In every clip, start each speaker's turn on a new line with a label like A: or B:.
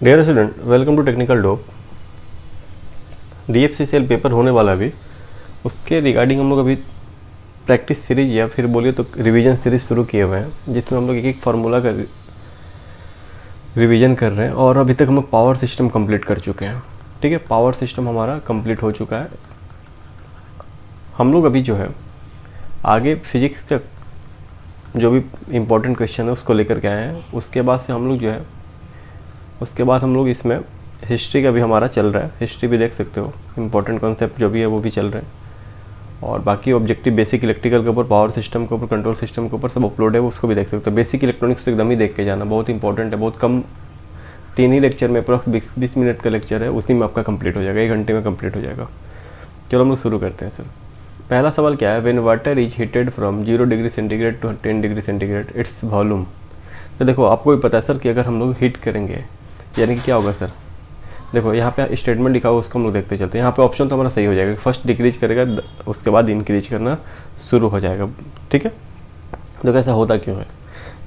A: Dear student, welcome to technical doc. DFCCL paper होने वाला अभी, उसके रिगार्डिंग हम लोग अभी प्रैक्टिस सीरीज या फिर बोलिए तो रिवीजन सीरीज शुरू किए हुए हैं, जिसमें हम लोग एक एक फार्मूला का रिवीजन कर रहे हैं। और अभी तक हम लोग पावर सिस्टम कंप्लीट कर चुके हैं। ठीक है, पावर सिस्टम हमारा कंप्लीट हो चुका है। हम लोग अभी जो है आगे फिजिक्स का जो भी इम्पोर्टेंट क्वेश्चन है उसको लेकर के आए हैं। उसके बाद से हम लोग जो है उसके बाद हम लोग इसमें हिस्ट्री का भी हमारा चल रहा है। हिस्ट्री भी देख सकते हो, इम्पोर्टेंट कॉन्सेप्ट जो भी है वो भी चल रहे हैं। और बाकी ऑब्जेक्टिव बेसिक इलेक्ट्रिकल के ऊपर, पावर सिस्टम के ऊपर, कंट्रोल सिस्टम के ऊपर सब अपलोड है, उसको भी देख सकते हो। बेसिक इलेक्ट्रॉनिक्स तो एकदम ही देख के जाना, बहुत इंपॉर्टेंट है। बहुत कम 3 ही लेक्चर में अप्रॉक्स 20 मिनट का लेक्चर है, उसी में आपका कंप्लीट हो जाएगा, 1 घंटे में कंप्लीट हो जाएगा। चलो हम लोग शुरू करते हैं सर। पहला सवाल क्या है, when water is heated from 0 degree centigrade to 10 degree centigrade its volume. तो देखो आपको भी पता है सर कि अगर हम लोग हीट करेंगे यानी कि क्या होगा सर। देखो यहाँ पे स्टेटमेंट लिखा हुआ, उसको हम लोग देखते चलते हैं। यहाँ पे ऑप्शन तो हमारा सही हो जाएगा, फर्स्ट डिक्रीज करेगा उसके बाद इंक्रीज करना शुरू हो जाएगा। ठीक है, तो कैसा होता क्यों है,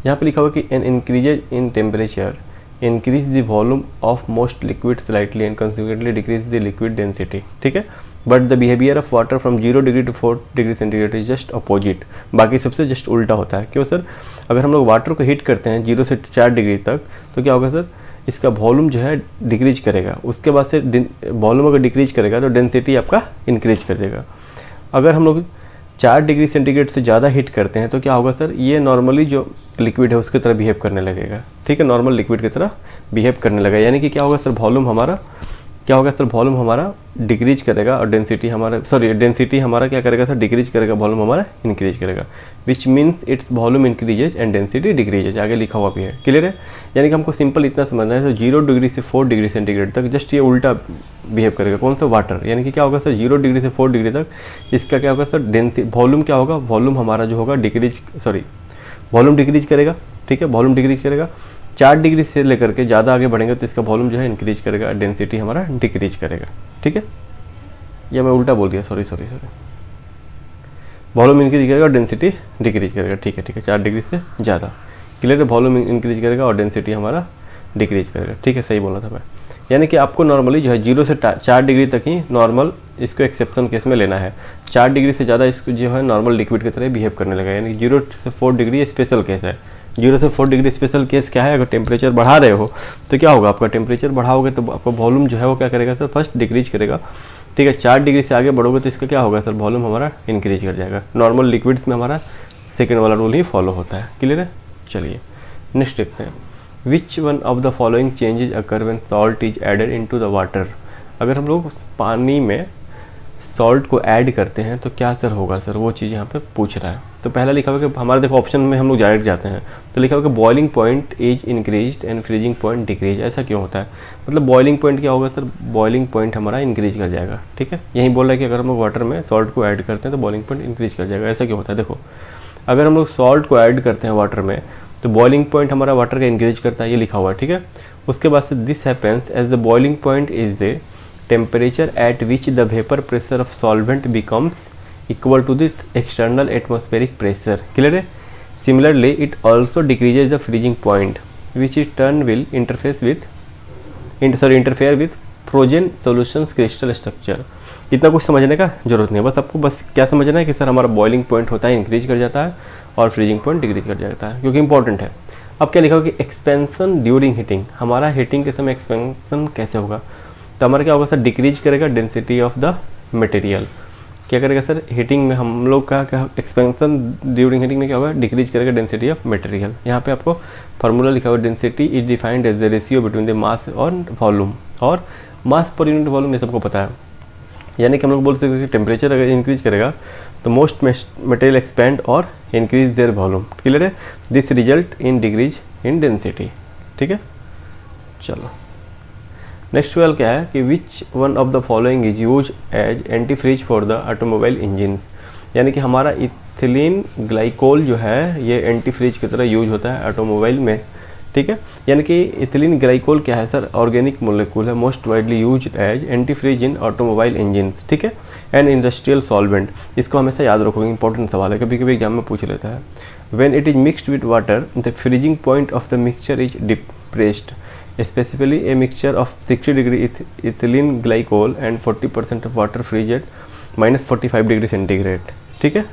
A: यहाँ पे लिखा हुआ कि an increases in temperature increase the volume of most liquid slightly and consequently decrease the liquid density. ठीक है, but the behaviour of water from 0 degree to 4 degree centigrade is just opposite. बाकी सबसे जस्ट उल्टा होता है। क्यों sir, अगर हम लोग वाटर को हीट करते हैं 0 से 4 डिग्री तक तो क्या होगा सर, इसका वॉल्यूम जो है डिक्रीज करेगा। उसके बाद से वॉल्यूम अगर डिक्रीज करेगा तो डेंसिटी आपका इंक्रीज कर देगा। अगर हम लोग 4 डिग्री सेंटीग्रेड से ज़्यादा हीट करते हैं तो क्या होगा सर, ये नॉर्मली जो लिक्विड है उसकी तरह बिहेव करने लगेगा। ठीक है, नॉर्मल लिक्विड की तरह बिहेव करने लगेगा। यानी कि क्या होगा सर, वॉल्यूम हमारा क्या होगा सर, वॉल्यूम हमारा डिक्रीज करेगा और डेंसिटी हमारा क्या करेगा सर, डिक्रीज करेगा, वॉल्यूम हमारा इंक्रीज करेगा। Which means its volume increases and density decreases. आगे लिखा हुआ भी है, क्लियर है। यानी कि हमको सिंपल इतना समझना है सर, 0 डिग्री से 4 डिग्री सेंटीग्रेड तक जस्ट ये उल्टा बिहेव करेगा। कौन सा, वाटर। यानी कि क्या होगा सर, 0 डिग्री से 4 डिग्री तक इसका क्या होगा सर, वॉल्यूम क्या होगा, वॉल्यूम हमारा जो होगा वॉल्यूम डिक्रीज करेगा। ठीक है, वॉल्यूम डिक्रीज करेगा। 4 डिग्री से लेकर के ज़्यादा आगे बढ़ेंगे तो इसका वॉल्यूम जो है इंक्रीज करेगा, डेंसिटी हमारा डिक्रीज करेगा। ठीक है, या मैं उल्टा बोल दिया, सॉरी। वॉल्यूम इंक्रीज करेगा और डेंसिटी डिक्रीज करेगा। ठीक है, 4 डिग्री से ज़्यादा, क्लियर है। वॉल्यूम इंक्रीज करेगा और डेंसिटी हमारा डिक्रीज करेगा। ठीक है, सही बोला था मैं। यानी कि आपको नॉर्मली जो है 0 से 4 डिग्री तक ही नॉर्मल इसको एक्सेप्शन केस में लेना है। 4 डिग्री से ज़्यादा इसको जो है नॉर्मल लिक्विड की तरह बिहेव करने लगा। यानी 0 से 4 डिग्री स्पेशल केस है। 0 से 4 डिग्री स्पेशल केस क्या है, अगर टेम्परेचर बढ़ा रहे हो तो क्या होगा, आपका टेम्परेचर बढ़ाओगे तो आपका वॉल्यूम जो है वो क्या करेगा सर, फर्स्ट डिक्रीज करेगा। ठीक है, 4 डिग्री से आगे बढ़ोगे तो इसका क्या होगा सर, वॉल्यूम हमारा इंक्रीज कर जाएगा। नॉर्मल लिक्विड्स में हमारा सेकेंड वाला रूल ही फॉलो होता है, क्लियर है। चलिए नेक्स्ट देखते हैं। Which one of the following changes occur when salt is added into the water. अगर हम लोग पानी में सॉल्ट को ऐड करते हैं तो क्या सर होगा सर, वो चीज़ यहाँ पे पूछ रहा है। तो पहला लिखा हुआ कि हमारे देखो ऑप्शन में हम लोग डायरेक्ट जाते हैं, तो लिखा हुआ कि boiling point is increase and freezing point decrease. ऐसा क्यों होता है, मतलब बॉइलिंग पॉइंट क्या होगा सर, बॉइलिंग पॉइंट हमारा इंक्रीज कर जाएगा। ठीक है, यही बोल रहा है कि अगर हम लोग वाटर में सॉल्ट को ऐड करते हैं तो बॉइलिंग पॉइंट इंक्रीज कर जाएगा। ऐसा क्यों होता है, देखो अगर हम लोग सॉल्ट को ऐड करते हैं वाटर में तो बॉइलिंग पॉइंट हमारा वाटर का इंक्रीज करता है, ये लिखा हुआ है। ठीक है, उसके बाद से this happens as the boiling point is the temperature at which the vapor pressure of solvent becomes equal to the external atmospheric pressure, clear है। Similarly it also decreases the freezing point which in turn will interfere with frozen solutions crystal structure। इतना कुछ समझने का जरूरत नहीं है, बस क्या समझना है कि सर हमारा बॉइलिंग पॉइंट होता है इंक्रीज कर जाता है और फ्रीजिंग पॉइंट डिक्रीज कर जाता है, क्योंकि इंपॉर्टेंट है। अब क्या लिखा होगा कि एक्सपेंशन ड्यूरिंग हीटिंग, हमारा हीटिंग के समय एक्सपेंशन कैसे होगा, तो हमारा क्या होगा सर, डिक्रीज करेगा डेंसिटी ऑफ द मटेरियल। क्या करेगा सर, हीटिंग में हम लोग का क्या, एक्सपेंशन ड्यूरिंग हीटिंग में क्या होगा, डिक्रीज करेगा डेंसिटी ऑफ मटेरियल। यहाँ पे आपको फार्मूला लिखा हुआ, density is defined as the ratio between the mass और वॉल्यूम, और मास पर यूनिट वॉल्यूम ये सबको पता है। यानी कि हम लोग बोल सकते हैं कि टेम्परेचर अगर इंक्रीज करेगा तो मोस्ट मटेरियल एक्सपेंड और इंक्रीज देयर वॉल्यूम, क्लियर है। This result in decrease in density. ठीक है, चलो नेक्स्ट सवाल क्या है कि which one of the following is use as antifreeze for the automobile engines. यानी कि हमारा इथिलीन ग्लाइकोल जो है ये एंटी फ्रीज की तरह यूज होता है ऑटोमोबाइल में। ठीक है, यानी कि इथिलीन ग्लाइकोल क्या है सर, ऑर्गेनिक मोलिक्यूल है, most widely use as antifreeze in automobile engines. ठीक है, एंड इंडस्ट्रियल सॉल्वेंट। इसको हमेशा याद रखोगे, इंपॉर्टेंट सवाल है, कभी कभी एग्जाम में पूछ लेता है। When it is mixed with water the freezing point of the mixture is depressed. Specifically a mixture of 60 degree ethylene glycol and 40% of water freeze at -45 degree centigrade, ठीक है।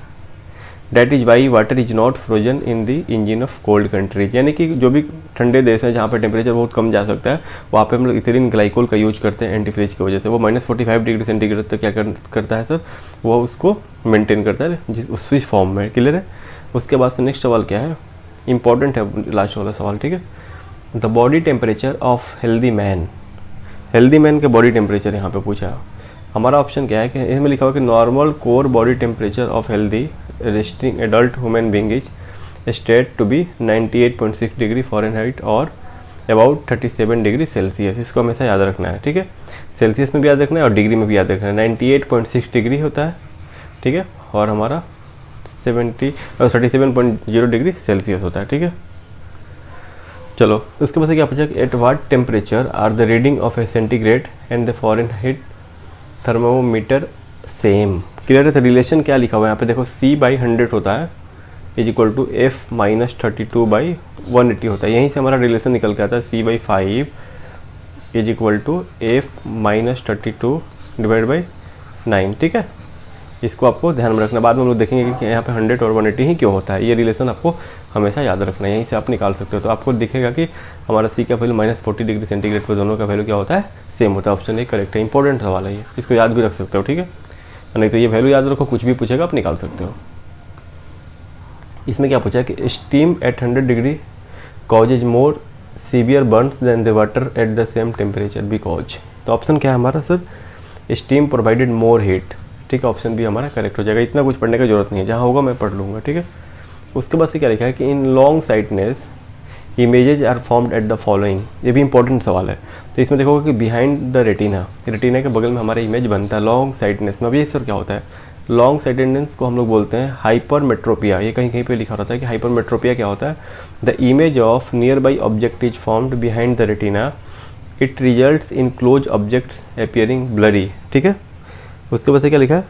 A: That is why water is not frozen in the engine of cold countries, यानी कि जो भी ठंडे देश हैं जहाँ पे टेम्परेचर बहुत कम जा सकता है वहाँ पे हम लोग इथिलीन ग्लाइकोल का यूज करते हैं एंटीफ्रीज की वजह से। वो -45 डिग्री सेंटीग्रेड तक क्या करता है सर, वो उसको मेंटेन करता है उस फॉर्म में, क्लियर है। उसके बाद से नेक्स्ट सवाल क्या है, इंपॉर्टेंट है लास्ट वाला सवाल, ठीक है। The body temperature of healthy man, healthy man के बॉडी टेम्परेचर यहाँ पे पूछा। हमारा ऑप्शन क्या है कि इसमें लिखा हुआ कि normal core body temperature of healthy resting adult human being is state to be 98.6 degree Fahrenheit और अबाउट 37 डिग्री सेल्सियस। इसको हमेशा याद रखना है, ठीक है। सेल्सियस में भी याद रखना है और डिग्री में भी याद रखना है। 98.6 डिग्री होता है, ठीक है, और हमारा 37.0 डिग्री सेल्सियस होता है, ठीक है। चलो उसके बाद से क्या पूछा, at what temperature are the reading of a centigrade and the Fahrenheit thermometer same, clear है। तो रिलेशन क्या लिखा हुआ है यहाँ पे देखो, C/100 होता है इज इक्वल टू F-32/180 होता है। यहीं से हमारा रिलेशन निकल के आता है C/5 is equal to F-32/9, ठीक है। इसको आपको ध्यान में रखना, बाद में हम लोग देखेंगे कि यहाँ पे 100 और 180 ही क्यों होता है। ये रिलेशन आपको हमेशा याद रखना है, यहीं से आप निकाल सकते हो। तो आपको दिखेगा कि हमारा C का वैल्यू -40 डिग्री सेंटीग्रेड पर दोनों का वैल्यू क्या होता है, सेम होता है। ऑप्शन ए करेक्ट है, इंपॉर्टेंट सवाल है ये, इसको याद भी रख सकते हो, ठीक है। नहीं तो ये वैल्यू याद रखो, कुछ भी पूछेगा आप निकाल सकते हो। इसमें क्या पूछा है कि steam at 100 degree causes more severe burns than the water at the same temperature because. तो ऑप्शन क्या है हमारा sir, steam provided more heat, ठीक है। ऑप्शन भी हमारा करेक्ट हो जाएगा। इतना कुछ पढ़ने का जरूरत नहीं है, जहाँ होगा मैं पढ़ लूँगा, ठीक है। उसके बाद से क्या लिखा है कि in long sightedness images are formed at the following, ये भी इंपॉर्टेंट सवाल है। तो इसमें देखोगे कि बिहाइंड द रेटिना, रेटिना के बगल में हमारा इमेज बनता है लॉन्ग साइटनेस में। अब ये सर क्या होता है, लॉन्ग साइटेडनेस को हम लोग बोलते हैं हाइपरमेट्रोपिया। ये कहीं कहीं पे लिखा रहता है कि हाइपरमेट्रोपिया क्या होता है, the image of nearby object is formed behind the retina, it results in close objects appearing blurry, ठीक है। उसके बाद से क्या लिखा है,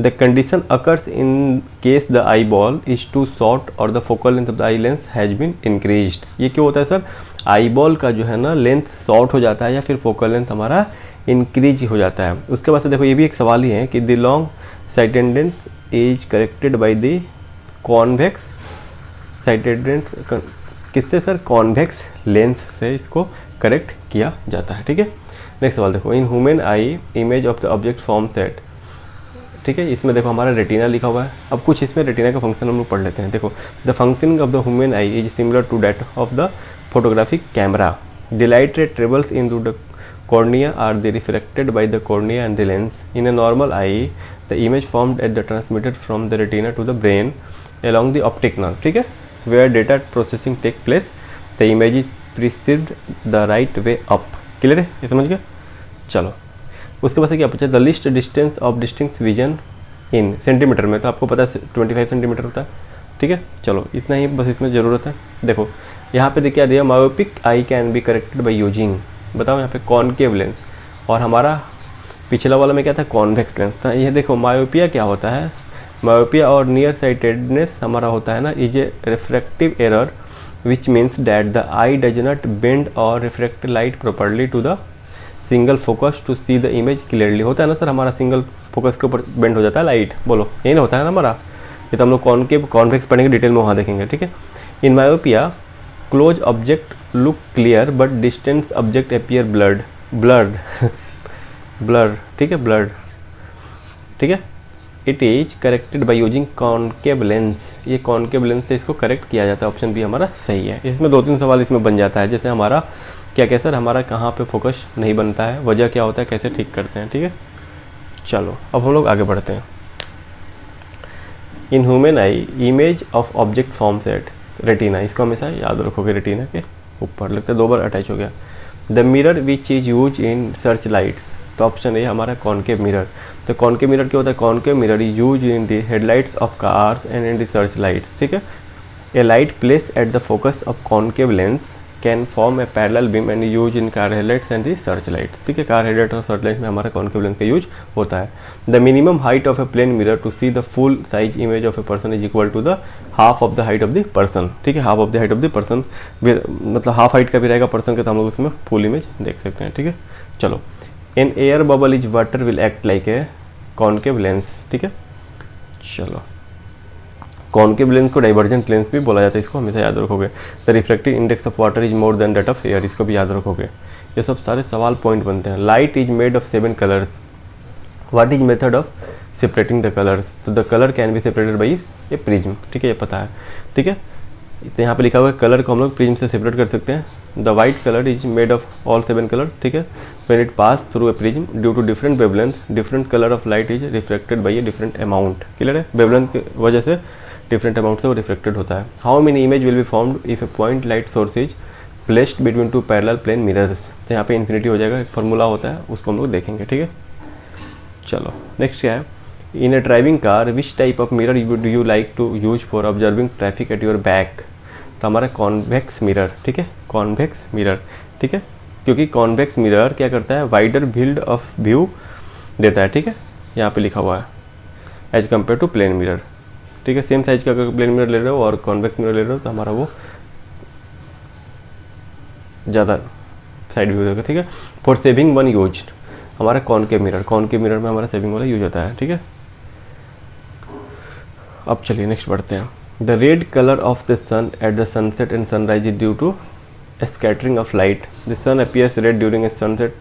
A: the condition occurs in case the eyeball is too short और the focal length of the eye lens has been increased. ये क्यों होता है सर, आई बॉल का जो है ना लेंथ शॉर्ट हो जाता है या फिर फोकल लेंथ हमारा इंक्रीज हो जाता है। उसके बाद से देखो ये भी एक सवाल ही है कि the long sightedness is corrected by the convex sightedness, किससे सर, कॉन्वेक्स लेंस से इसको करेक्ट किया जाता है, ठीक है। नेक्स्ट सवाल देखो, in human I image of the object form set, ठीक है। इसमें देखो हमारा रेटिना लिखा हुआ है। अब कुछ इसमें रेटिना का फंक्शन हम लोग पढ़ लेते हैं। देखो, the functioning of the human eye is similar to that of the photographic camera, the light ray travels in to the cornea are they refracted by the cornea and the lens. In a normal eye, the image formed at the transmitted from the retina to the brain along the optic nerve, ठीक है, where data processing take place, the image is perceived the right way up, clear है, ये समझ गए। चलो उसके बाद से क्या पूछा, the list distance of distinct vision in centimetre में, तो आपको पता है 25 सेंटीमीटर होता है, ठीक है। चलो इतना ही बस इसमें ज़रूरत है। देखो यहाँ पे क्या दिया, myopic I can be corrected by using, बताओ यहाँ पे कॉनकेव लेंस, और हमारा पिछला वाला में क्या था, कॉन्वेक्स लेंस था। ये देखो मायोपिया क्या होता है, मायोपिया और नियर साइटेडनेस हमारा होता है ना, is a refractive error which means that the eye does not bend और refract light properly to the single focus to see the image clearly. होता है ना सर, हमारा सिंगल फोकस के ऊपर बेंड हो जाता है लाइट, बोलो यही ना होता है ना हमारा। ये तो हम लोग कॉनकेव कॉन्वेक्स पढ़ेंगे डिटेल में, वहाँ देखेंगे, ठीक है। In myopia close object look clear but distance object appear blurred, ठीक है, ब्लर्ड, ठीक है। It is corrected by using concave lens, ये कॉनकेव लेंस से इसको करेक्ट किया जाता है। ऑप्शन बी हमारा सही है। इसमें 2-3 सवाल इसमें बन जाता है, जैसे हमारा क्या क्या सर, हमारा कहाँ पे फोकस नहीं बनता है, वजह क्या होता है, कैसे ठीक करते हैं, ठीक है। चलो अब हम लोग आगे बढ़ते हैं। In human I image of object form set retina, इसको हमेशा याद रखोगे, रेटिना के ऊपर लगता है 2 बार अटैच हो गया। The mirror which is use in search lights, तो ऑप्शन ए हमारा कॉनकेव मिरर। तो कॉनकेव मिरर क्या होता है, concave mirror is use in the headlights of cars and in the search lights, ठीक है। A light place at the focus of concave lens can form a parallel beam and use in car headlights and the search lights. ठीक है, car headlight और search light में हमारा concave lens का use होता है। The minimum height of a plane mirror to see the full size image of a person is equal to the half of the height of the person. ठीक है, half of the height of the person, मतलब half height का भी रहेगा person का, तो हम लोग उसमें फुल इमेज देख सकते हैं। ठीक है, चलो, an air bubble is water will act like a concave lens. ठीक है, चलो, कॉन्केव लेंस को डाइवर्जेंट लेंस भी बोला जाता है, इसको हमेशा याद रखोगे। The refractive index of water is more than that of air, इसको भी याद रखोगे। ये सब सारे सवाल पॉइंट बनते हैं। Light is made of 7 colours, what is method of separating the colours, तो the colour can be separated by a prism. ठीक है, ये पता है। ठीक है, तो यहाँ पे लिखा हुआ है कलर को हम लोग प्रिज्म से सेपरेट कर सकते हैं। The white colour is made of all 7 colour. ठीक है, when it pass through a prism due to different wavelength, different colour of light is reflected by a different amount. Clear है, wavelength की वजह से different amount से वो reflected होता है। How many image will be formed if a point light source is placed between 2 parallel plane mirrors, तो यहाँ पे इन्फिनिटी हो जाएगा, एक फार्मूला होता है, उसको हम लोग देखेंगे। ठीक है, चलो नेक्स्ट क्या है, in a driving car which type of mirror do you like to use for observing traffic at your back, तो हमारा कॉन्वेक्स मिरर। ठीक है, कॉन्वेक्स मिरर। ठीक है, क्योंकि कॉन्वेक्स मिरर क्या करता है, वाइडर फील्ड ऑफ व्यू देता है। ठीक है, यहाँ पे लिखा हुआ है as compare to plane mirror. ठीक है, सेम साइज का अगर प्लेन मिरर ले रहे हो और कॉन्वेक्स मिरर ले रहे हो तो हमारा वो ज़्यादा साइड व्यू देगा। ठीक है, फॉर सेविंग वन यूज, हमारा कॉनकेव मिरर में हमारा सेविंग वाला यूज होता है। ठीक है, अब चलिए नेक्स्ट बढ़ते हैं। The red colour of the sun at the sunset and sunrise is due to scattering of light. The sun appears red during a sunset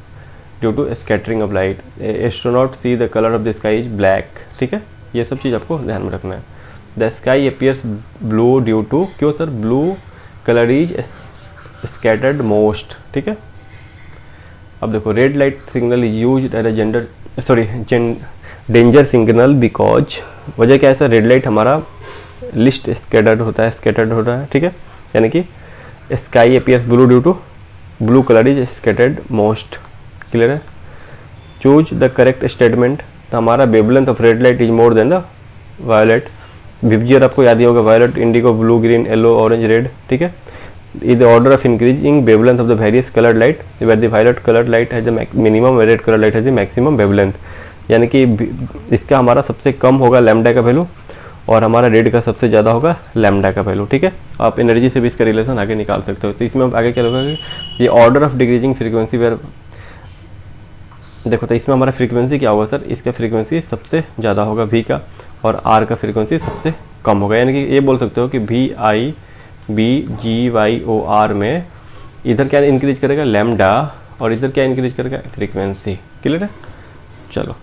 A: due to scattering of light. Astronaut see the colour of the sky is black. ठीक है, ये सब चीज़ आपको ध्यान में रखना है। The sky appears blue due to, क्यों sir, blue colour is scattered most. ठीक है, अब देखो, red light signal is use as a danger signal because, वजह क्या है सर, रेड लाइट हमारा लिस्ट स्कैटर्ड होता है। ठीक है, यानी कि sky appears blue due to blue colour is scattered most. Clear है, चूज द करेक्ट स्टेटमेंट, तो हमारा wavelength of red light is more then the violet. VIBGYOR आपको याद ही होगा, violet, indigo, blue, green, yellow, orange, red. ठीक है, in the order of increasing wavelength of the various colored light, where the violet colored light has the minimum, red colored light has the maximum wavelength। यानी कि इसका हमारा सबसे कम होगा lambda का value और हमारा रेड का सबसे ज़्यादा होगा लैम्डा का वैल्यू। ठीक है, आप एनर्जी से भी इसका रिलेशन आगे निकाल सकते हो। तो इसमें आगे क्या होगा, ये order of decreasing frequency, where देखो, तो इसमें हमारा फ्रीक्वेंसी क्या होगा सर, इसका फ्रीक्वेंसी सबसे ज़्यादा होगा वी का और आर का फ्रीक्वेंसी सबसे कम होगा। यानी कि ये बोल सकते हो कि VIBGYOR में इधर क्या इंक्रीज करेगा, लैम्डा, और इधर क्या इंक्रीज करेगा, फ्रीक्वेंसी। क्लियर है, चलो,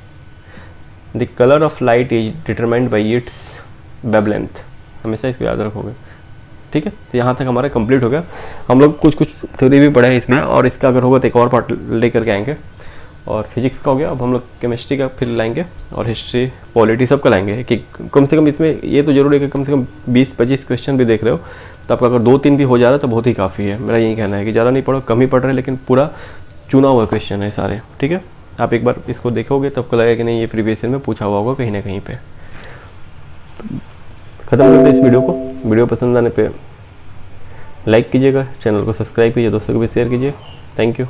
A: the colour of light is determined by its wavelength, हमेशा इसको याद रखोगे। ठीक है, तो यहाँ तक हमारा कंप्लीट हो गया। हम लोग कुछ थ्योरी भी पढ़े हैं इसमें, और इसका अगर होगा तो एक और पार्ट लेकर के आएंगे। और फिजिक्स का हो गया, अब हम लोग केमिस्ट्री का फिर लाएंगे, और हिस्ट्री, पॉलिटी सब का लाएंगे कि कम से कम इसमें ये तो जरूर है कि कम से कम 20-25 क्वेश्चन भी देख रहे हो, तो आपका अगर 2-3 भी हो जा रहा है तो बहुत ही काफ़ी है। मेरा यही कहना है कि ज़्यादा नहीं पढ़ो, कम ही पढ़ रहे हैं, लेकिन पूरा चुना हुआ क्वेश्चन है सारे। ठीक है, आप एक बार इसको देखोगे तब आपको लगेगा कि नहीं, ये प्रीवियस ईयर में पूछा हुआ होगा कहीं ना कहीं पे। ख़त्म करते हैं इस वीडियो को। वीडियो पसंद आने पे लाइक कीजिएगा, चैनल को सब्सक्राइब कीजिए, दोस्तों को भी शेयर कीजिए। Thank you.